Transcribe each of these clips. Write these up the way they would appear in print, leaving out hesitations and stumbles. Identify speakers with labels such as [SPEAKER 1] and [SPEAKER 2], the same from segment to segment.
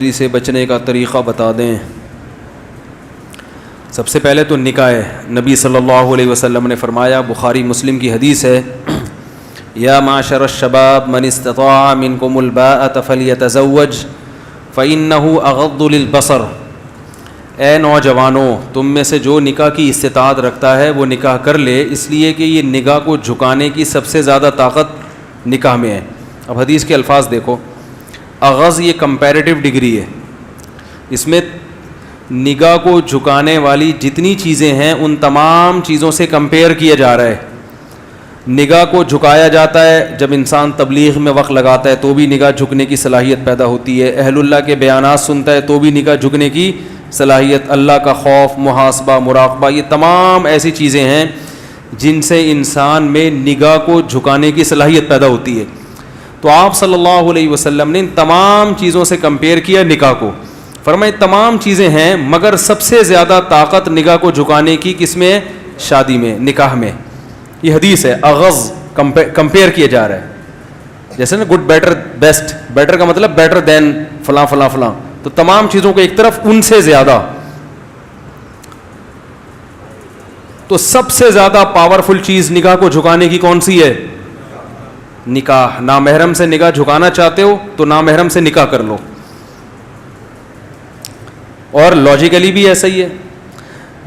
[SPEAKER 1] سے بچنے کا طریقہ بتا دیں۔ سب سے پہلے تو نکاح ہے۔ نبی صلی اللہ علیہ وسلم نے فرمایا، بخاری مسلم کی حدیث ہے، یا معشر الشباب من استطاع منکم الباءۃ فلیتزوج فإنہ اغض للبصر۔ اے نوجوانوں، تم میں سے جو نکاح کی استطاعت رکھتا ہے وہ نکاح کر لے، اس لیے کہ یہ نگاہ کو جھکانے کی سب سے زیادہ طاقت نکاح میں ہے۔ اب حدیث کے الفاظ دیکھو، اغض یہ کمپیریٹیو ڈگری ہے، اس میں نگاہ کو جھکانے والی جتنی چیزیں ہیں ان تمام چیزوں سے کمپیئر کیا جا رہا ہے۔ نگاہ کو جھکایا جاتا ہے جب انسان تبلیغ میں وقت لگاتا ہے تو بھی نگاہ جھکنے کی صلاحیت پیدا ہوتی ہے، اہل اللہ کے بیانات سنتا ہے تو بھی نگاہ جھکنے کی صلاحیت، اللہ کا خوف، محاسبہ، مراقبہ، یہ تمام ایسی چیزیں ہیں جن سے انسان میں نگاہ کو جھکانے کی صلاحیت پیدا ہوتی ہے۔ تو آپ صلی اللہ علیہ وسلم نے ان تمام چیزوں سے کمپیئر کیا نکاح کو، فرمائے تمام چیزیں ہیں مگر سب سے زیادہ طاقت نگاہ کو جھکانے کی کس میں ہے؟ شادی میں، نکاح میں۔ یہ حدیث ہے، اغض کمپیئر کیا جا رہا ہے، جیسے نا گڈ بیٹر بیسٹ، بیٹر کا مطلب بیٹر دین فلاں فلاں فلاں، تو تمام چیزوں کو ایک طرف ان سے زیادہ۔ تو سب سے زیادہ پاورفل چیز نگاہ کو جھکانے کی کون سی ہے؟ نکاح۔ نامحرم سے نگاہ جھکانا چاہتے ہو تو نامحرم سے نکاح کر لو، اور لاجیکلی بھی ایسا ہی ہے۔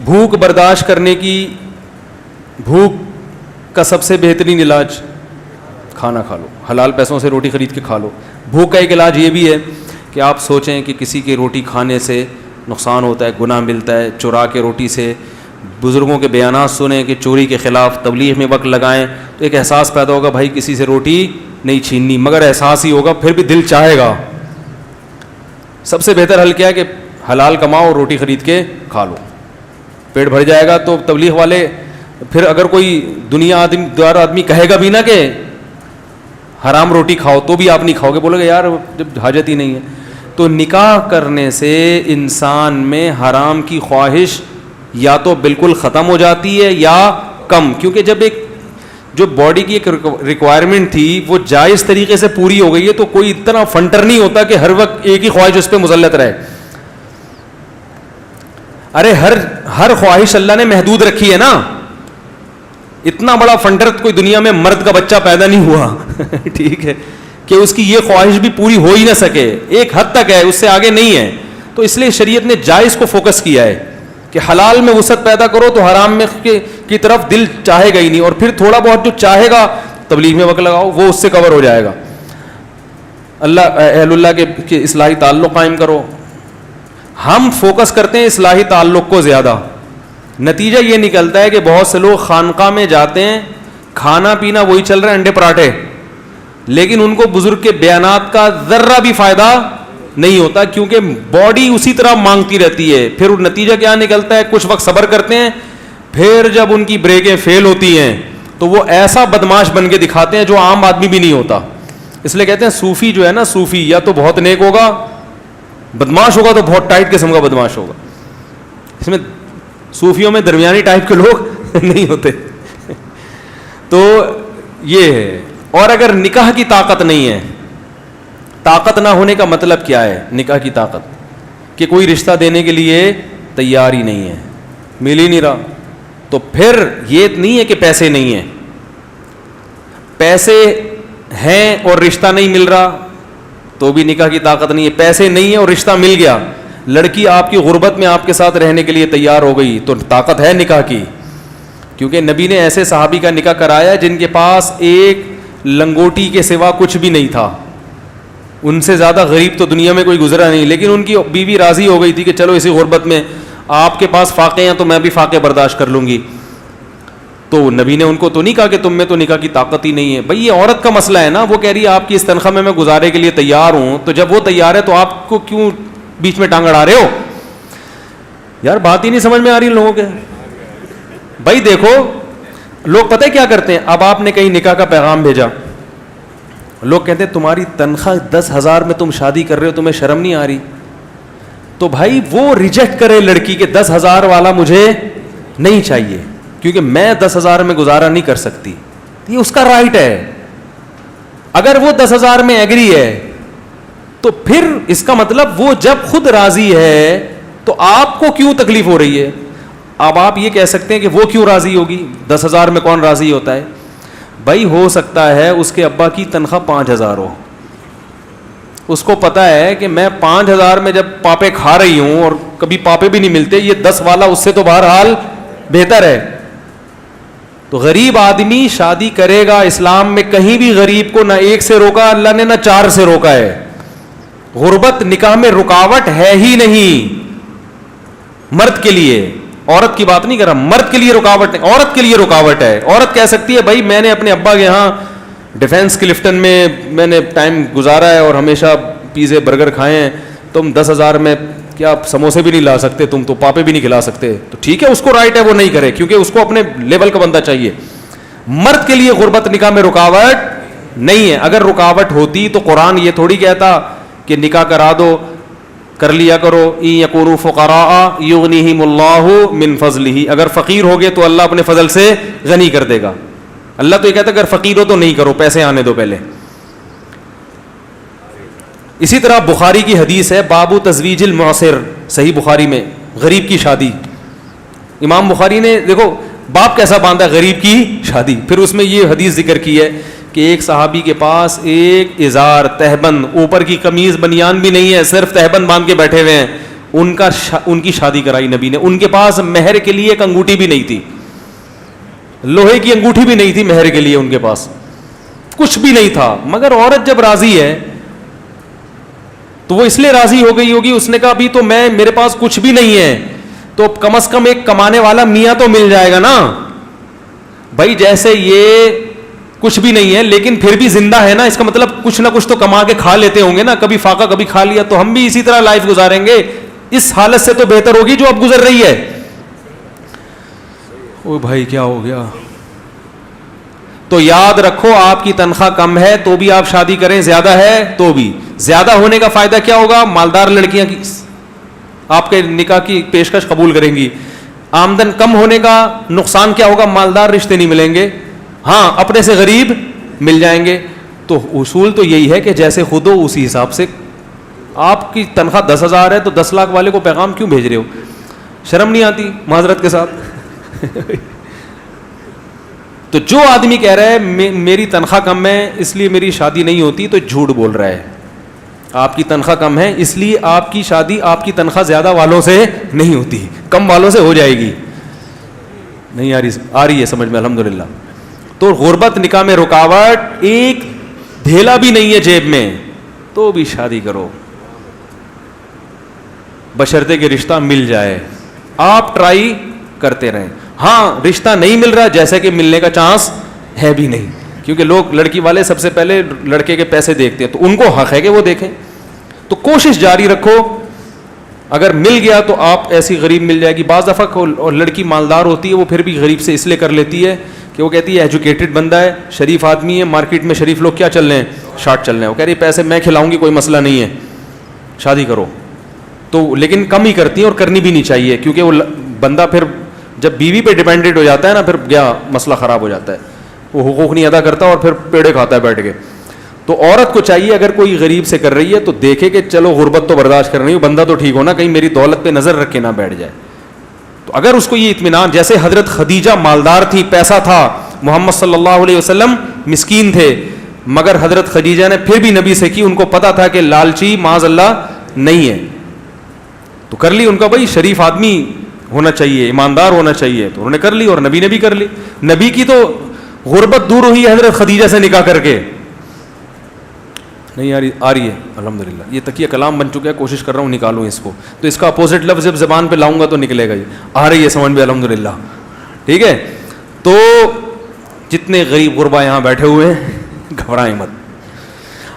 [SPEAKER 1] بھوک برداشت کرنے کی، بھوک کا سب سے بہترین علاج کھانا کھا لو، حلال پیسوں سے روٹی خرید کے کھا لو۔ بھوک کا ایک علاج یہ بھی ہے کہ آپ سوچیں کہ کسی کی روٹی کھانے سے نقصان ہوتا ہے، گناہ ملتا ہے، چرا کے روٹی سے بزرگوں کے بیانات سنیں کہ چوری کے خلاف تبلیغ میں وقت لگائیں تو ایک احساس پیدا ہوگا، بھائی کسی سے روٹی نہیں چھیننی، مگر احساس ہی ہوگا، پھر بھی دل چاہے گا۔ سب سے بہتر حل کیا ہے کہ حلال کماؤ اور روٹی خرید کے کھا لو، پیٹ بھر جائے گا۔ تو تبلیغ والے پھر اگر کوئی دنیا دار آدمی کہے گا بھی نا کہ حرام روٹی کھاؤ تو بھی آپ نہیں کھاؤ گے، بولے گا یار جب حاجت ہی نہیں ہے۔ تو نکاح کرنے سے انسان میں حرام کی خواہش یا تو بالکل ختم ہو جاتی ہے یا کم، کیونکہ جب ایک جو باڈی کی ایک ریکوائرمنٹ تھی وہ جائز طریقے سے پوری ہو گئی ہے تو کوئی اتنا فنٹر نہیں ہوتا کہ ہر وقت ایک ہی خواہش اس پہ مسلط رہے۔ ارے ہر خواہش اللہ نے محدود رکھی ہے نا، اتنا بڑا فنٹر کوئی دنیا میں مرد کا بچہ پیدا نہیں ہوا ٹھیک ہے، کہ اس کی یہ خواہش بھی پوری ہو ہی نہ سکے، ایک حد تک ہے، اس سے آگے نہیں ہے۔ تو اس لیے شریعت نے جائز کو فوکس کیا ہے کہ حلال میں وسعت پیدا کرو تو حرام میں کی طرف دل چاہے گا ہی نہیں، اور پھر تھوڑا بہت جو چاہے گا تبلیغ میں وقت لگاؤ وہ اس سے کور ہو جائے گا۔ اہل اللہ کے اصلاحی تعلق قائم کرو۔ ہم فوکس کرتے ہیں اصلاحی تعلق کو زیادہ، نتیجہ یہ نکلتا ہے کہ بہت سے لوگ خانقاہ میں جاتے ہیں، کھانا پینا وہی چل رہا ہے، انڈے پراٹھے، لیکن ان کو بزرگ کے بیانات کا ذرہ بھی فائدہ نہیں ہوتا، کیونکہ باڈی اسی طرح مانگتی رہتی ہے۔ پھر نتیجہ کیا نکلتا ہے؟ کچھ وقت صبر کرتے ہیں، پھر جب ان کی بریکیں فیل ہوتی ہیں تو وہ ایسا بدماش بن کے دکھاتے ہیں جو عام آدمی بھی نہیں ہوتا۔ اس لیے کہتے ہیں صوفی جو ہے نا، صوفی یا تو بہت نیک ہوگا، بدماش ہوگا تو بہت ٹائٹ قسم کا بدماش ہوگا۔ اس میں صوفیوں میں درمیانی ٹائپ کے لوگ نہیں ہوتے تو یہ ہے۔ اور اگر نکاح کی طاقت نہیں ہے، طاقت نہ ہونے کا مطلب کیا ہے؟ نکاح کی طاقت کہ کوئی رشتہ دینے کے لیے تیار ہی نہیں ہے، مل ہی نہیں رہا، تو پھر یہ نہیں ہے کہ پیسے نہیں ہیں، پیسے ہیں اور رشتہ نہیں مل رہا تو بھی نکاح کی طاقت نہیں ہے۔ پیسے نہیں ہے اور رشتہ مل گیا، لڑکی آپ کی غربت میں آپ کے ساتھ رہنے کے لیے تیار ہو گئی تو طاقت ہے نکاح کی، کیونکہ نبی نے ایسے صحابی کا نکاح کرایا جن کے پاس ایک لنگوٹی کے سوا کچھ بھی نہیں تھا، ان سے زیادہ غریب تو دنیا میں کوئی گزرا نہیں، لیکن ان کی بیوی راضی ہو گئی تھی کہ چلو اسی غربت میں آپ کے پاس فاقے ہیں تو میں بھی فاقے برداشت کر لوں گی۔ تو نبی نے ان کو تو نہیں کہا کہ تم میں تو نکاح کی طاقت ہی نہیں ہے۔ بھئی یہ عورت کا مسئلہ ہے نا، وہ کہہ رہی ہے آپ کی اس تنخواہ میں گزارے کے لیے تیار ہوں، تو جب وہ تیار ہے تو آپ کو کیوں بیچ میں ٹانگ اڑا رہے ہو؟ یار بات ہی نہیں سمجھ میں آ رہی ان لوگوں کے۔ بھائی دیکھو لوگ پتہ ہے کیا کرتے ہیں، اب آپ نے کہیں نکاح کا پیغام بھیجا، لوگ کہتے ہیں تمہاری تنخواہ 10,000 میں تم شادی کر رہے ہو، تمہیں شرم نہیں آ رہی؟ تو بھائی وہ ریجیکٹ کرے لڑکی کہ 10,000 والا مجھے نہیں چاہیے، کیونکہ میں 10,000 میں گزارا نہیں کر سکتی، یہ اس کا رائٹ ہے۔ اگر وہ 10,000 میں ایگری ہے تو پھر اس کا مطلب وہ جب خود راضی ہے تو آپ کو کیوں تکلیف ہو رہی ہے؟ اب آپ یہ کہہ سکتے ہیں کہ وہ کیوں راضی ہوگی؟ 10,000 میں کون راضی ہوتا ہے بھائی؟ ہو سکتا ہے اس کے ابا کی تنخواہ 5,000 ہو, اس کو پتا ہے کہ میں 5,000 میں جب پاپے کھا رہی ہوں اور کبھی پاپے بھی نہیں ملتے, یہ 10 والا اس سے تو بہرحال بہتر ہے. تو غریب آدمی شادی کرے گا, اسلام میں کہیں بھی غریب کو نہ 1 سے روکا اللہ نے, نہ 4 سے روکا ہے. غربت نکاح میں رکاوٹ ہے ہی نہیں مرد کے لیے, عورت کی بات نہیں کر رہا, مرد کے لیے رکاوٹ نہیں, عورت کے لیے رکاوٹ ہے. عورت کہہ سکتی ہے بھائی میں نے اپنے ابا کے یہاں ڈیفینس کلفٹن میں نے ٹائم گزارا ہے اور ہمیشہ پیزے برگر کھائے ہیں, تم 10,000 میں کیا سموسے بھی نہیں لا سکتے, تم تو پاپے بھی نہیں کھلا سکتے, تو ٹھیک ہے اس کو رائٹ ہے وہ نہیں کرے, کیونکہ اس کو اپنے لیول کا بندہ چاہیے. مرد کے لیے غربت نکاح میں رکاوٹ نہیں ہے. اگر رکاوٹ ہوتی تو قرآن یہ تھوڑی کہتا کہ نکاح کرا دو, کر لیا کرو, ان یکونوا فقراء یغنیہم اللہ من فضلہ, اگر فقیر ہوگے تو اللہ اپنے فضل سے غنی کر دے گا. اللہ تو یہ کہتا ہے اگر فقیر ہو تو نہیں کرو, پیسے آنے دو پہلے. اسی طرح بخاری کی حدیث ہے باب تزویج المعسر, صحیح بخاری میں, غریب کی شادی. امام بخاری نے دیکھو باب کیسا باندھا, غریب کی شادی. پھر اس میں یہ حدیث ذکر کی ہے کہ ایک صحابی کے پاس ایک ازار تہبند, اوپر کی قمیض بنیان بھی نہیں ہے, صرف تہبند باندھ کے بیٹھے ہوئے ہیں. ان کی شادی کرائی نبی نے. ان کے پاس مہر کے لیے ایک انگوٹھی بھی نہیں تھی, لوہے کی انگوٹھی بھی نہیں تھی مہر کے لیے, ان کے پاس کچھ بھی نہیں تھا. مگر عورت جب راضی ہے تو وہ اس لیے راضی ہو گئی ہوگی, اس نے کہا ابھی تو میرے پاس کچھ بھی نہیں ہے, تو کم از کم ایک کمانے والا میاں تو مل جائے گا نا. بھائی جیسے یہ کچھ بھی نہیں ہے لیکن پھر بھی زندہ ہے نا, اس کا مطلب کچھ نہ کچھ تو کما کے کھا لیتے ہوں گے نا, کبھی فاقہ کبھی کھا لیا, تو ہم بھی اسی طرح لائف گزاریں گے. اس حالت سے تو بہتر ہوگی جو اب گزر رہی ہے. او بھائی کیا ہو گیا؟ تو یاد رکھو آپ کی تنخواہ کم ہے تو بھی آپ شادی کریں, زیادہ ہے تو بھی. زیادہ ہونے کا فائدہ کیا ہوگا؟ مالدار لڑکیاں کی آپ کے نکاح کی پیشکش قبول کریں گی. آمدن کم ہونے کا نقصان کیا ہوگا؟ مالدار رشتے نہیں ملیں گے, ہاں اپنے سے غریب مل جائیں گے. تو اصول تو یہی ہے کہ جیسے خود ہو اسی حساب سے. آپ کی تنخواہ 10,000 ہے تو 10 لاکھ والے کو پیغام کیوں بھیج رہے ہو؟ شرم نہیں آتی معذرت کے ساتھ؟ تو جو آدمی کہہ رہا ہے میری تنخواہ کم ہے اس لیے میری شادی نہیں ہوتی, تو جھوٹ بول رہا ہے. آپ کی تنخواہ کم ہے اس لیے آپ کی شادی آپ کی تنخواہ زیادہ والوں سے نہیں ہوتی, کم والوں سے ہو جائے گی. نہیں آ رہی ہے سمجھ میں الحمدللہ. تو غربت نکاح میں رکاوٹ, ایک دھیلا بھی نہیں ہے جیب میں تو بھی شادی کرو, بشرطے کہ رشتہ مل جائے. آپ ٹرائی کرتے رہیں. ہاں رشتہ نہیں مل رہا, جیسے کہ ملنے کا چانس ہے بھی نہیں, کیونکہ لوگ لڑکی والے سب سے پہلے لڑکے کے پیسے دیکھتے ہیں, تو ان کو حق ہے کہ وہ دیکھیں. تو کوشش جاری رکھو, اگر مل گیا تو آپ ایسی غریب مل جائے گی. بعض دفعہ اور لڑکی مالدار ہوتی ہے وہ پھر بھی غریب سے اس لیے کر لیتی ہے کہ وہ کہتی ہے ایجوکیٹڈ بندہ ہے, شریف آدمی ہے, مارکیٹ میں شریف لوگ کیا چل رہے ہیں, شارٹ چل رہے ہیں. وہ کہہ رہی پیسے میں کھلاؤں گی, کوئی مسئلہ نہیں ہے, شادی کرو. تو لیکن کم ہی کرتی ہیں اور کرنی بھی نہیں چاہیے, کیونکہ وہ بندہ پھر جب بیوی پہ ڈیپینڈنٹ ہو جاتا ہے نا, پھر گیا مسئلہ خراب ہو جاتا ہے, وہ حقوق نہیں ادا کرتا اور پھر پیڑے کھاتا ہے بیٹھ کے. تو عورت کو چاہیے اگر کوئی غریب سے کر رہی ہے تو دیکھے کہ چلو غربت تو برداشت کر رہی ہوں, بندہ تو ٹھیک ہونا, کہیں میری دولت پہ نظر رکھ کے نہ بیٹھ جائے. تو اگر اس کو یہ اطمینان, جیسے حضرت خدیجہ مالدار تھی, پیسہ تھا, محمد صلی اللہ علیہ وسلم مسکین تھے, مگر حضرت خدیجہ نے پھر بھی نبی سے کی, ان کو پتا تھا کہ لالچی معاذ اللہ نہیں ہے, تو کر لی. ان کا بھائی شریف آدمی ہونا چاہیے, ایماندار ہونا چاہیے, تو انہوں نے کر لی اور نبی نے بھی کر لی. نبی کی تو غربت دور ہوئی ہے حضرت خدیجہ سے نکاح کر کے. نہیں آ رہی ہے الحمدللہ. یہ تکیہ کلام بن چکا ہے, کوشش کر رہا ہوں نکالوں اس کو, تو اس کا اپوزٹ لفظ جب زبان پہ لاؤں گا تو نکلے گا. یہ آ رہی ہے سمجھ میں الحمدللہ, ٹھیک ہے. تو جتنے غریب غربا یہاں بیٹھے ہوئے ہیں گھبرائیں مت.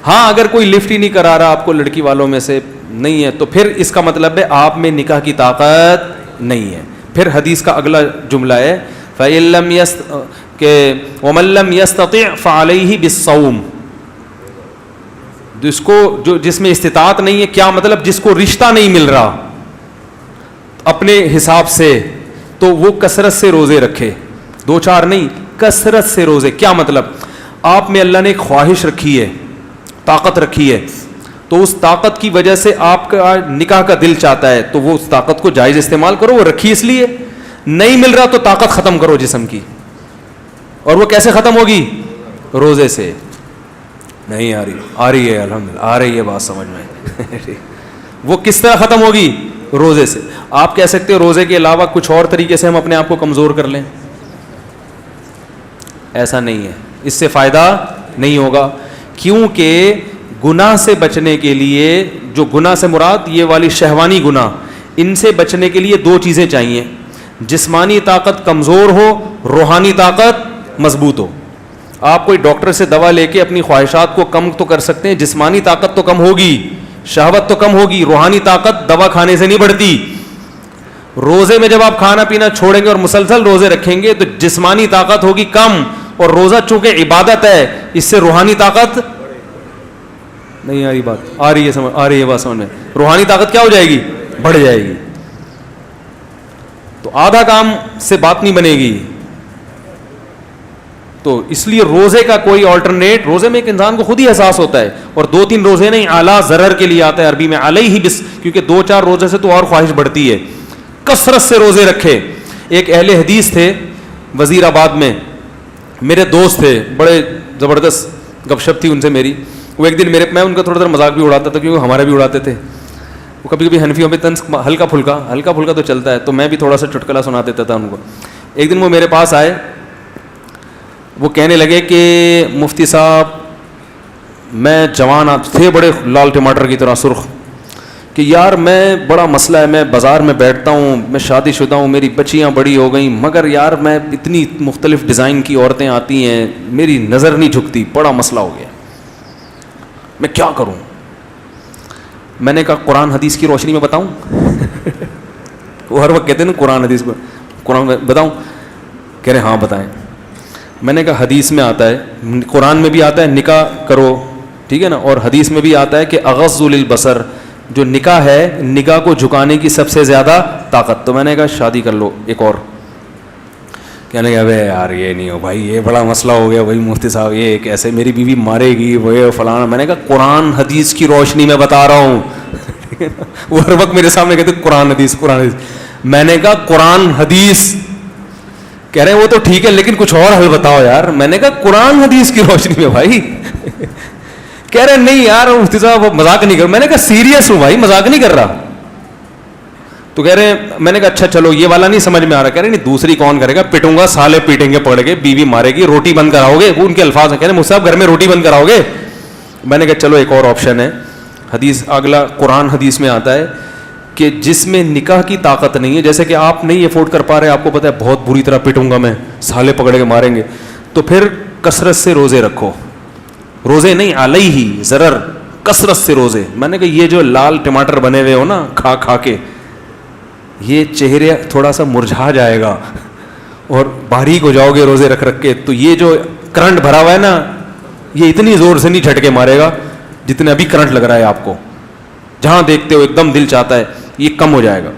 [SPEAKER 1] ہاں اگر کوئی لفٹ ہی نہیں کرا رہا آپ کو لڑکی والوں میں سے نہیں ہے, تو پھر اس کا مطلب ہے آپ میں نکاح کی طاقت نہیں ہے. پھر حدیث کا اگلا جملہ ہے فَإِن لَمْ کہ وَمَن لَمْ يَسْتَطِعْ فَعَلَيْهِ بِالصَّوْمِ, جس میں استطاعت نہیں ہے, کیا مطلب جس کو رشتہ نہیں مل رہا اپنے حساب سے, تو وہ کثرت سے روزے رکھے, 2-4 نہیں, کثرت سے روزے. کیا مطلب؟ آپ میں اللہ نے ایک خواہش رکھی ہے, طاقت رکھی ہے, تو اس طاقت کی وجہ سے آپ کا نکاح کا دل چاہتا ہے تو وہ اس طاقت کو جائز استعمال کرو, وہ رکھی اس لیے. نہیں مل رہا تو طاقت ختم کرو جسم کی. اور وہ کیسے ختم ہوگی؟ روزے سے. نہیں آ رہی ہے الحمدللہ, آ رہی ہے بات سمجھ میں. وہ کس طرح ختم ہوگی؟ روزے سے. آپ کہہ سکتے ہو روزے کے علاوہ کچھ اور طریقے سے ہم اپنے آپ کو کمزور کر لیں, ایسا نہیں ہے, اس سے فائدہ نہیں ہوگا. کیونکہ گناہ سے بچنے کے لیے, جو گناہ سے مراد یہ والی شہوانی گناہ, ان سے بچنے کے لیے دو چیزیں چاہیے. جسمانی طاقت کمزور ہو, روحانی طاقت مضبوط ہو. آپ کوئی ڈاکٹر سے دوا لے کے اپنی خواہشات کو کم تو کر سکتے ہیں, جسمانی طاقت تو کم ہوگی, شہوت تو کم ہوگی, روحانی طاقت دوا کھانے سے نہیں بڑھتی. روزے میں جب آپ کھانا پینا چھوڑیں گے اور مسلسل روزے رکھیں گے تو جسمانی طاقت ہوگی کم, اور روزہ چونکہ عبادت ہے اس سے روحانی طاقت نہیں آ رہی. بات آ رہی ہے, سمجھ آ رہی ہے بات سمجھ میں. روحانی طاقت کیا ہو جائے گی؟ بڑھ جائے گی. تو آدھا کام سے بات نہیں بنے گی. تو اس لیے روزے کا کوئی آلٹرنیٹ, روزے میں ایک انسان کو خود ہی احساس ہوتا ہے, اور 2-3 روزے نہیں, اعلیٰ ضرر کے لیے آتا ہے عربی میں علیہ بس, کیونکہ 2-4 روزے سے تو اور خواہش بڑھتی ہے. کثرت سے روزے رکھے. ایک اہل حدیث تھے وزیر آباد میں, میرے دوست تھے, بڑے زبردست گپ شپ تھی ان سے میری. وہ ایک دن میں ان کا تھوڑا دیر مذاق بھی اڑاتا تھا, کیونکہ ہمارے بھی اڑاتے تھے. وہ کبھی کبھی حنفیوں پہ طنز ہلکا پھلکا تو چلتا ہے, تو میں بھی تھوڑا سا چٹکلا سنا دیتا تھا ان کو. ایک دن وہ میرے پاس آئے, وہ کہنے لگے کہ مفتی صاحب میں جوان تھے, بڑے لال ٹماٹر کی طرح سرخ, کہ یار میں بڑا مسئلہ ہے, میں بازار میں بیٹھتا ہوں, میں شادی شدہ ہوں, میری بچیاں بڑی ہو گئیں, مگر یار میں اتنی مختلف ڈیزائن کی عورتیں آتی ہیں, میری نظر نہیں جھکتی, بڑا مسئلہ ہو گیا, میں کیا کروں؟ میں نے کہا قرآن حدیث کی روشنی میں بتاؤں. وہ ہر وقت کہتے ہیں نا قرآن حدیث میں, قرآن میں بتاؤں؟ کہہ رہے ہاں بتائیں. میں نے کہا حدیث میں آتا ہے, قرآن میں بھی آتا ہے نکاح کرو, ٹھیک ہے نا, اور حدیث میں بھی آتا ہے کہ اغض للبصر, جو نکاح ہے نگاہ کو جھکانے کی سب سے زیادہ طاقت. تو میں نے کہا شادی کر لو ایک اور. کہنے لگا ابے یار یہ نہیں ہو بھائی, یہ بڑا مسئلہ ہو گیا بھائی مفتی صاحب, یہ کیسے میری بیوی مارے گی وہ فلانا. میں نے کہا قرآن حدیث کی روشنی میں بتا رہا ہوں. وہ ہر وقت میرے سامنے کہتے قرآن حدیث. میں نے کہا قرآن حدیث. کہہ رہے ہیں وہ تو ٹھیک ہے لیکن کچھ اور حل بتاؤ یار. میں نے کہا قرآن حدیث کی روشنی میں بھائی. کہہ رہے نہیں یار مفتی صاحب مذاق نہیں کر. میں نے کہا سیریس ہوں بھائی, مذاق نہیں کر رہا. تو کہہ رہے ہیں, میں نے کہا اچھا چلو یہ والا نہیں سمجھ میں آ رہا. کہہ رہے نہیں دوسری کون کرے گا, پٹوں گا سالے پیٹیں گے پڑ کے, بیوی مارے گی, روٹی بند کراؤ گے. وہ ان کے الفاظ ہیں. کہہ رہے مفتی صاحب گھر میں روٹی بند کراؤ گے. میں نے کہا چلو ایک اور آپشن ہے. حدیث اگلا قرآن حدیث میں آتا ہے کہ جس میں نکاح کی طاقت نہیں ہے, جیسے کہ آپ نہیں افورڈ کر پا رہے, آپ کو پتہ ہے بہت بری طرح پٹوں گا میں, سالے پکڑ کے ماریں گے, تو پھر کثرت سے روزے رکھو. روزے نہیں علیہ ضرر, کثرت سے روزے. میں نے کہا یہ جو لال ٹماٹر بنے ہوئے ہو نا کھا کھا کے, یہ چہرے تھوڑا سا مرجھا جائے گا اور باریک ہو جاؤ گے روزے رکھ رکھ کے. تو یہ جو کرنٹ بھرا ہوا ہے نا, یہ اتنی زور سے نہیں جھٹکے مارے گا جتنے ابھی کرنٹ لگ رہا ہے آپ کو. جہاں دیکھتے ہو ایک دم دل چاہتا ہے, یہ کم ہو جائے گا.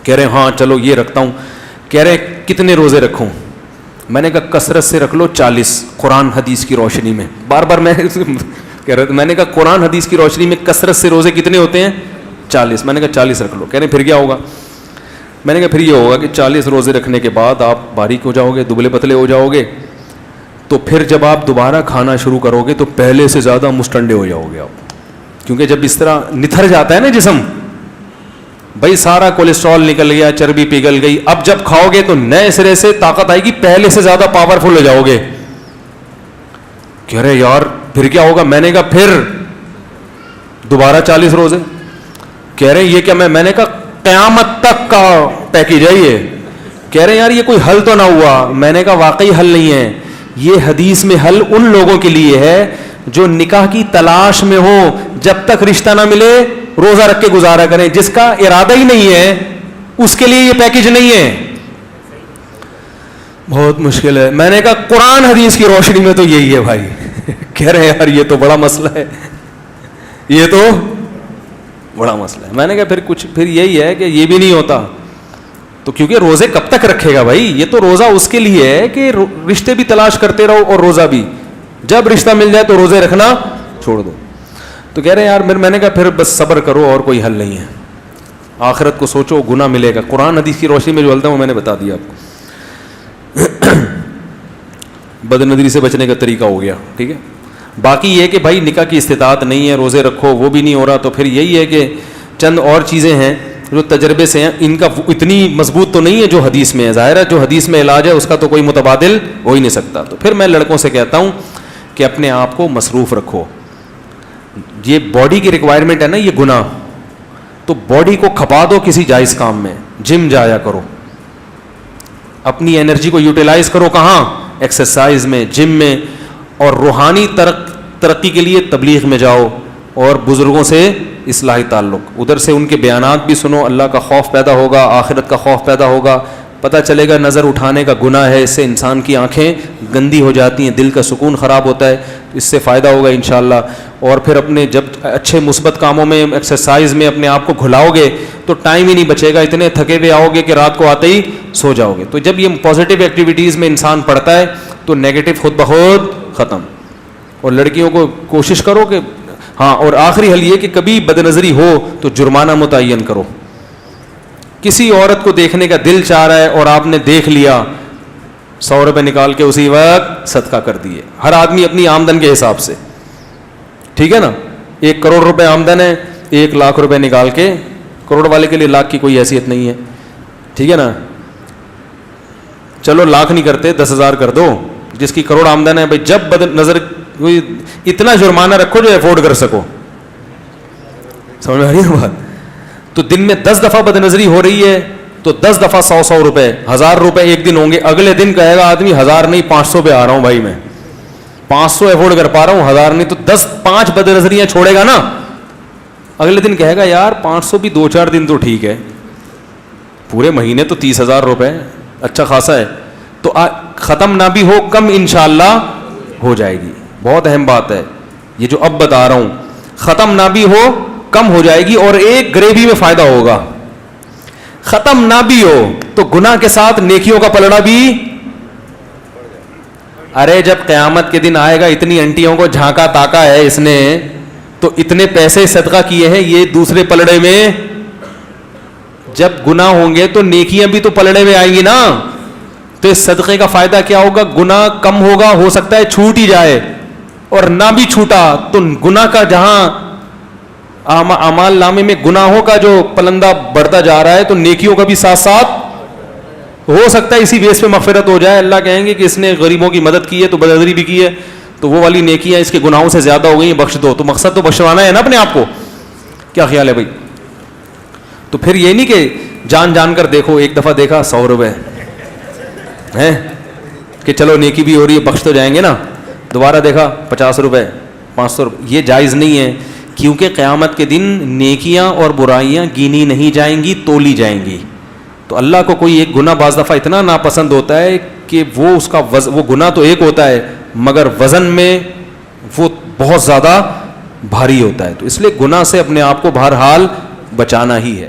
[SPEAKER 1] کہہ رہے ہاں چلو یہ رکھتا ہوں. کہہ رہے کتنے روزے رکھوں؟ میں نے کہا کثرت سے رکھ لو 40 قرآن حدیث کی روشنی میں. بار بار میں کہہ رہا, میں نے کہا قرآن حدیث کی روشنی میں کثرت سے روزے کتنے ہوتے ہیں؟ 40. میں نے کہا 40 رکھ لو. کہہ رہے پھر کیا ہوگا؟ میں نے کہا پھر یہ ہوگا کہ 40 روزے رکھنے کے بعد آپ باریک ہو جاؤ گے, دبلے پتلے ہو جاؤ گے, تو پھر جب آپ دوبارہ کھانا شروع کرو گے تو پہلے سے زیادہ مستنڈے ہو جاؤ گے آپ. کیونکہ جب اس طرح نتھر جاتا ہے نا جسم, بھائی سارا کولیسٹرول نکل گیا, چربی پگھل گئی, اب جب کھاؤ گے تو نئے سرے سے طاقت آئے گی, پہلے سے زیادہ پاورفل ہو جاؤ گے. کہہ رہے یار پھر کیا ہوگا؟ میں نے کہا پھر دوبارہ 40 روزے. کہہ رہے یہ کیا؟ میں نے کہا قیامت تک کا پیکیج ہے یہ. کہہ رہے یار یہ کوئی حل تو نہ ہوا. میں نے کہا واقعی حل نہیں ہے, یہ حدیث میں حل ان لوگوں کے لیے ہے جو نکاح کی تلاش میں ہو, جب تک رشتہ نہ ملے روزہ رکھ کے گزارا کریں. جس کا ارادہ ہی نہیں ہے اس کے لیے یہ پیکیج نہیں ہے. بہت مشکل ہے. میں نے کہا قرآن حدیث کی روشنی میں تو یہی ہے بھائی. کہہ رہے یار یہ تو بڑا مسئلہ ہے, یہ تو بڑا مسئلہ ہے. میں نے کہا پھر یہی ہے کہ یہ بھی نہیں ہوتا. تو کیونکہ روزے کب تک رکھے گا بھائی؟ یہ تو روزہ اس کے لیے ہے کہ رشتے بھی تلاش کرتے رہو اور روزہ بھی. جب رشتہ مل جائے تو روزے رکھنا چھوڑ دو. تو کہہ رہے ہیں یار میں نے کہا پھر بس صبر کرو اور کوئی حل نہیں ہے, آخرت کو سوچو, گناہ ملے گا. قرآن حدیث کی روشنی میں جو بولتا ہوں میں نے بتا دیا آپ کو. بد نظری سے بچنے کا طریقہ ہو گیا, ٹھیک ہے. باقی یہ کہ بھائی نکاح کی استطاعت نہیں ہے, روزے رکھو, وہ بھی نہیں ہو رہا, تو پھر یہی ہے کہ چند اور چیزیں ہیں جو تجربے سے ہیں, ان کا اتنی مضبوط تو نہیں ہے جو حدیث میں ہے. ظاہر ہے جو حدیث میں علاج ہے اس کا تو کوئی متبادل ہو ہی نہیں سکتا. تو پھر میں لڑکوں سے کہتا ہوں کہ اپنے آپ کو مصروف رکھو. یہ باڈی کی ریکوائرمنٹ ہے نا یہ گناہ, تو باڈی کو کھپا دو کسی جائز کام میں, جم جایا کرو, اپنی انرجی کو یوٹیلائز کرو. کہاں؟ ایکسرسائز میں, جم میں. اور روحانی ترقی کے لیے تبلیغ میں جاؤ, اور بزرگوں سے اصلاحی تعلق, ادھر سے ان کے بیانات بھی سنو, اللہ کا خوف پیدا ہوگا, آخرت کا خوف پیدا ہوگا, پتہ چلے گا نظر اٹھانے کا گناہ ہے, اس سے انسان کی آنکھیں گندی ہو جاتی ہیں, دل کا سکون خراب ہوتا ہے, اس سے فائدہ ہوگا انشاءاللہ. اور پھر اپنے جب اچھے مثبت کاموں میں, ایکسرسائز میں اپنے آپ کو گھلاؤ گے تو ٹائم ہی نہیں بچے گا, اتنے تھکے ہوئے آؤ گے کہ رات کو آتے ہی سو جاؤ گے. تو جب یہ پازیٹیو ایکٹیویٹیز میں انسان پڑھتا ہے تو نیگیٹو خود بخود ختم. اور لڑکیوں کو کوشش کرو کہ ہاں, اور آخری حل یہ کہ کبھی بد نظری ہو تو جرمانہ متعین کرو. کسی عورت کو دیکھنے کا دل چاہ رہا ہے اور آپ نے دیکھ لیا, 100 روپے نکال کے اسی وقت صدقہ کر دیے. ہر آدمی اپنی آمدن کے حساب سے, ٹھیک ہے نا. 1 کروڑ روپے آمدن ہے, 1 لاکھ روپے نکال کے, کروڑ والے کے لیے لاکھ کی کوئی حیثیت نہیں ہے, ٹھیک ہے نا. چلو لاکھ نہیں کرتے, 10,000 کر دو. جس کی کروڑ آمدن ہے, بھائی جب بد نظر کوئی اتنا جرمانہ رکھو جو افورڈ کر سکو. سمجھ میں آ رہی ہے بات؟ تو دن میں 10 دفعہ بد نظری ہو رہی ہے تو 10 دفعہ 100 روپے, 1000 روپے ایک دن ہوں گے. اگلے دن کہے گا آدمی 1000 نہیں 500 پہ آ رہا ہوں بھائی, میں 500 افورڈ کر پا رہا ہوں, 1000 نہیں. تو 5 بد نظریاں چھوڑے گا نا, اگلے دن کہے گا یار 500 بھی 2-4 دن تو ٹھیک ہے, پورے مہینے تو 30,000 روپے اچھا خاصا ہے. تو ختم نہ بھی ہو کم انشاءاللہ ہو جائے گی. بہت اہم بات ہے یہ جو اب بتا رہا ہوں, ختم نہ بھی ہو کم ہو جائے گی. اور ایک گریوی میں فائدہ ہوگا, ختم نہ بھی ہو تو گناہ کے ساتھ نیکیوں کا پلڑا بھی. ارے جب قیامت کے دن آئے گا, اتنی انٹیوں کو جھانکا تاکا ہے اس نے, تو اتنے پیسے صدقہ کیے ہیں یہ دوسرے پلڑے میں. جب گناہ ہوں گے تو نیکیاں بھی تو پلڑے میں آئیں گی نا. تو اس صدقے کا فائدہ کیا ہوگا؟ گناہ کم ہوگا, ہو سکتا ہے چھوٹ ہی جائے, اور نہ بھی چھوٹا تو گناہ کا جہاں اعمال نامے میں گناہوں کا جو پلندہ بڑھتا جا رہا ہے تو نیکیوں کا بھی ساتھ ساتھ ہو سکتا ہے اسی بیس پہ مغفرت ہو جائے. اللہ کہیں گے کہ اس نے غریبوں کی مدد کی ہے تو بدنظری بھی کی ہے, تو وہ والی نیکیاں اس کے گناہوں سے زیادہ ہو گئی ہیں, بخش دو. تو مقصد تو بخشوانا ہے نا اپنے آپ کو. کیا خیال ہے بھائی؟ تو پھر یہ نہیں کہ جان جان کر دیکھو, ایک دفعہ دیکھا 100 روپے ہیں کہ چلو نیکی بھی ہو رہی ہے بخش تو جائیں گے نا, دوبارہ دیکھا 50 روپے 500 روپے. یہ جائز نہیں ہے, کیونکہ قیامت کے دن نیکیاں اور برائیاں گینی نہیں جائیں گی, تولی جائیں گی. تو اللہ کو کوئی ایک گناہ بعض دفعہ اتنا ناپسند ہوتا ہے کہ وہ اس کا وہ گناہ تو ایک ہوتا ہے مگر وزن میں وہ بہت زیادہ بھاری ہوتا ہے. تو اس لیے گناہ سے اپنے آپ کو بہرحال بچانا ہی ہے.